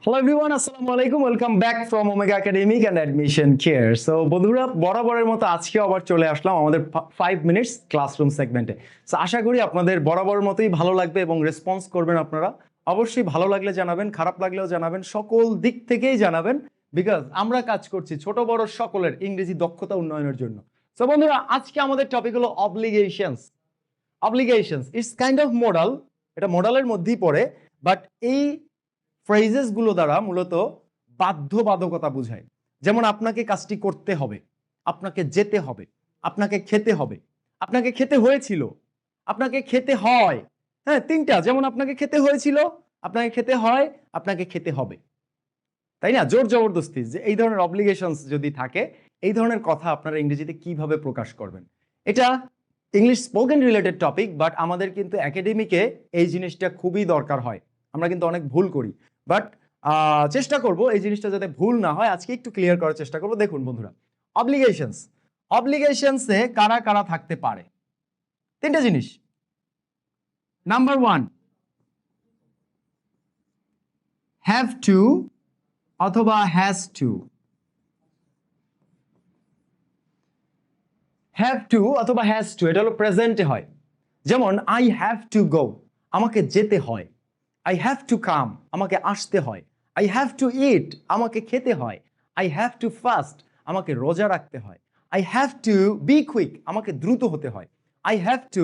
Hello everyone, আসসালামু আলাইকুম। Welcome back from omega academic and admission care. So বন্ধুরা, বরাবরের মতো আজকেও আবার চলে আসলাম আমাদের 5 মিনিটস ক্লাসরুম সেগমেন্টে। সো আশা করি আপনাদের বরাবরের মতোই ভালো লাগবে এবং রেসপন্স করবেন আপনারা। অবশ্যই ভালো লাগলে জানাবেন, খারাপ লাগলেও জানাবেন, সকল দিক থেকেই জানাবেন, বিকজ আমরা কাজ করছি ছোট বড় সকলের ইংরেজি দক্ষতা উন্নয়নের জন্য। সো বন্ধুরা, আজকে আমাদের টপিক হলো obligations. Obligations it's kind of modal, এটা মডালের মধ্যেই পড়ে, বাট এই ফ্রেজেস গুলো দ্বারা মূলত বাধ্যবাধকতা বোঝায়। যেমন আপনাকে কাজটি করতে হবে, আপনাকে যেতে হবে, আপনাকে খেতে হবে, আপনাকে খেতে হয়েছিল, আপনাকে খেতে হয়। হ্যাঁ, তিনটা। যেমন আপনাকে খেতে হয়েছিল, আপনাকে খেতে হয়, আপনাকে খেতে হবে, তাই না? জোর জবরদস্তি, যে এই ধরনের অব্লিগেশনস যদি থাকে, এই ধরনের কথা আপনারা ইংরেজিতে কিভাবে প্রকাশ করবেন? এটা English spoken related topic, but আমাদের কিন্তু একাডেমিকে এই জিনিসটা খুবই দরকার হয়। আমরা কিন্তু অনেক ভুল করি, বাট চেষ্টা করব এই জিনিসটা যাতে ভুল না হয়। আজকে একটু ক্লিয়ার করার চেষ্টা করব। দেখুন বন্ধুরা, অব্লিগেশনস, অব্লিগেশনসে কারা কারা থাকতে পারে? তিনটা জিনিস। নাম্বার 1, হ্যাভ টু অথবা হ্যাজ টু। হ্যাভ টু অথবা হ্যাজ টু, এটা হলো প্রেজেন্টে হয়। যেমন আই হ্যাভ টু গো, আমাকে যেতে হয়। আই হ্যাভ টু কাম, আমাকে আসতে হয়। আই হ্যাভ টু ইট, আমাকে খেতে হয়। আই হ্যাভ টু ফাস্ট, আমাকে রোজা রাখতে হয়। I have to be quick, আমাকে দ্রুত হতে হয়। I have to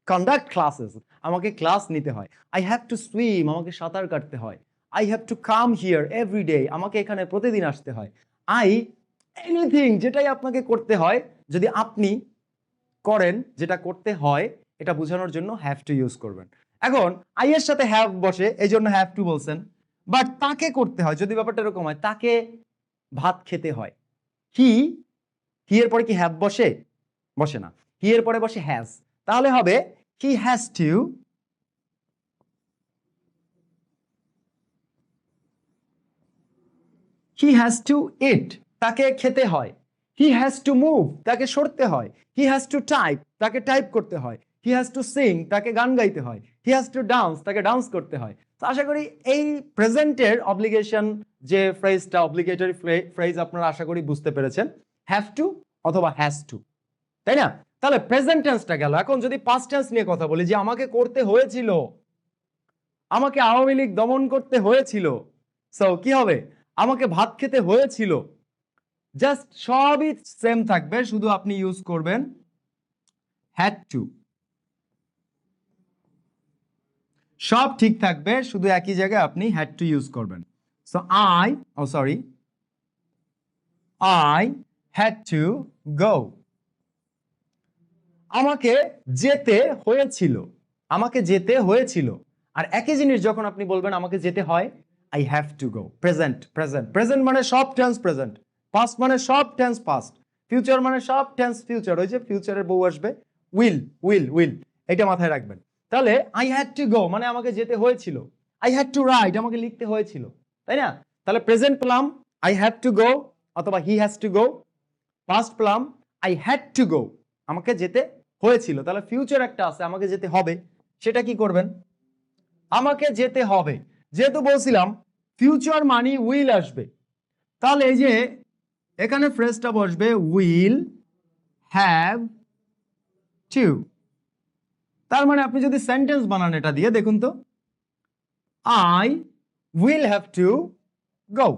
conduct classes, আমাকে ক্লাস নিতে হয়। আই হ্যাভ টু সুইম, আমাকে সাঁতার কাটতে হয়। I have to come here every day, আমাকে এখানে প্রতিদিন আসতে হয়। আই এনিথিং, যেটাই আপনাকে করতে হয়, যদি আপনি করেন, যেটা করতে হয়, এটা বোঝানোর জন্য হ্যাভ টু ইউজ করবেন। এখন আই এর সাথে হ্যাভ বসে, এই জন্য হ্যাভ টু বলছেন। বাট তাকে করতে হয়, যদি ব্যাপারটা এরকম হয়, তাকে ভাত খেতে হয়। হি, হি এর পরে কি হ্যাভ বসে? বসে না। হি এর পরে বসে হ্যাজ, তাহলে হবে he has to, he has to eat, তাকে খেতে হয়। হি হ্যাজ টু মুভ, তাকে সরতে হয়। হি হ্যাজ টু টাইপ, তাকে টাইপ করতে হয়। হি হ্যাজ টু সিং, তাকে গান গাইতে হয়। হি হ্যাজ টু ডান্স, তাকে ডান্স করতে হয়। তো আশা করি এই প্রেজেন্টের অব্লিগেশন যে ফ্রেজটা, অব্লিগেটরি ফ্রেজ, আপনারা আশা করি বুঝতে পেরেছেন। হ্যাভ টু অথবা হ্যাজ টু, তাই না? তাহলে প্রেজেন্ট টেন্সটা গেল। এখন যদি পাস্ট টেন্স নিয়ে কথা বলি, যে আমাকে করতে হয়েছিল, আমাকে আওয়ামী লীগ দমন করতে হয়েছিল, সো কি হবে? আমাকে ভাত খেতে হয়েছিল। জাস্ট সবই সেম থাকবে, শুধু আপনি ইউজ করবেন হ্যাড টু। সব ঠিক থাকবে, শুধু একই জায়গায় আপনি হ্যাড টু ইউজ করবেন। So I had to go, আমাকে যেতে হয়েছিল, আমাকে যেতে হয়েছিল। আর একই জিনিস যখন আপনি বলবেন আমাকে যেতে হয়, I have to go. Present, present, present মানে সব টেন্স প্রেজেন্ট, পাস্ট মানে সব টেন্স পাস্ট, ফিউচার মানে সব টেন্স ফিউচার। ওই যে ফিউচারের বউ আসবে, উইল, উইল, উইল, এটা মাথায় রাখবেন। তাহলে আই হ্যাড টু গো মানে আমাকে যেতে হয়েছিল। আই হ্যাড টু রাইট, আমাকে লিখতে হয়েছিল, তাই না? তাহলে প্রেজেন্ট পেলাম আই হ্যাভ টু গো অথবা হি হ্যাজ টু গো। পাস্ট পেলাম আই হ্যাড টু গো, আমাকে যেতে হয়েছিল। তাহলে ফিউচার একটা আছে, আমাকে যেতে হবে, সেটা কি করবেন? আমাকে যেতে হবে। যেহেতু বলছিলাম ফিউচার মানি উইল আসবে, তাহলে এই যে এখানে ফ্রেজটা বসবে উইল হ্যাভ টু। তার মানে আপনি যদি সেন্টেন্স বানান এটা দিয়ে, দেখুন তো, আই উইল হ্যাভ টু গো।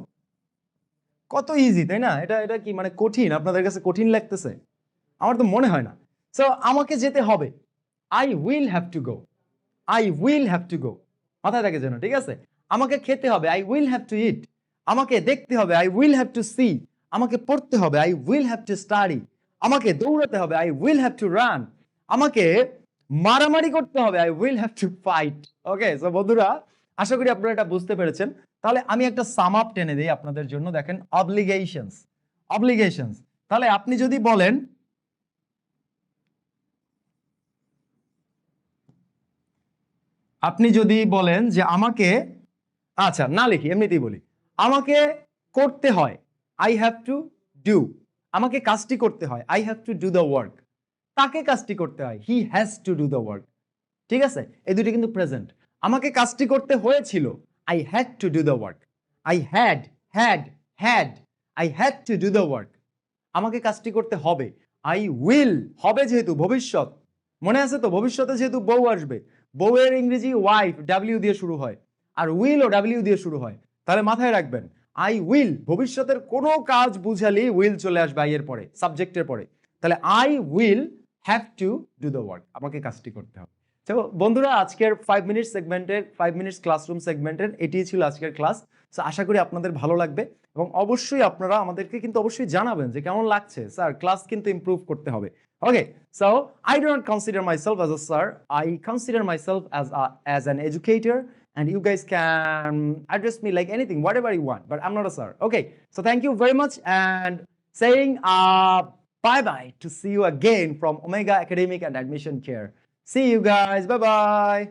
কত ইজি, তাই না? এটা এটা কি মানে কঠিন? আপনাদের কাছে কঠিন লাগতেছে? আমার তো মনে হয় না। সো আমাকে যেতে হবে, I will have to go, I will have to go, মাথায় থাকে যেন, ঠিক আছে? আমাকে খেতে হবে, I will have to eat. আমাকে দেখতে হবে, I will have to see. আমাকে পড়তে হবে, I will have to study. আমাকে দৌড়াতে হবে, I will have to run. আমাকে মারামারি করতে হবে, I will have to fight. Okay, so বন্ধুরা, আশা করি আপনারা এটা বুঝতে পেরেছেন। তাহলে আমি একটা সাম আপ টেনে দিই আপনাদের জন্য। দেখেন, অব্লিগেশনস, অব্লিগেশনস। তাহলে আপনি যদি বলেন, আপনি যদি বলেন যে আমাকে, আচ্ছা না লিখি, এমনিতেই বলি, আমাকে করতে হয়, আই হ্যাভ টু ডু। আমাকে কাজটি করতে হয়, I have to do the work. তাকে কাজটি করতে হয়, হি has to do the work. ঠিক আছে? এই দুটি কিন্তু প্রেজেন্ট। আমাকে কাজটি করতে হয়েছিল, I had to do the work. I had to do the work. আমাকে কাজটি করতে হবে। I will, হবে যেহেতু ভবিষ্যৎ, মনে আছে তো, ভবিষ্যতে যেহেতু বউ আসবে, বউয়ের ইংরেজি ওয়াইফ ডাব্লিউ দিয়ে শুরু হয়, আর উইল ও ডাব্লিউ দিয়ে শুরু হয়। তাহলে মাথায় রাখবেন, আই উইল, ভবিষ্যতের কোনো কাজ বুঝালেই উইল চলে আসবে আই এর পরে, সাবজেক্টের পরে। তাহলে I will have to do the work, আমাকে কাজটি করতে হবে। তো বন্ধুরা, আজকের 5 মিনিট সেগমেন্টের, 5 মিনিটস ক্লাসরুম সেগমেন্টের এটিই ছিল আজকের ক্লাস। সো আশা করি আপনাদের ভালো লাগবে, এবং অবশ্যই আপনারা আমাদেরকে কিন্তু অবশ্যই জানাবেন যে কেমন লাগছে। স্যার, ক্লাস কিন্তু ইমপ্রুভ করতে হবে। Okay, so I do not consider myself as a sir, I consider myself as an educator, and you guys can address me like anything, whatever you want, but I'm not a sir. Okay, so thank you very much, and saying bye bye to see you again from Omega Academic and Admission Care. See you guys, bye bye.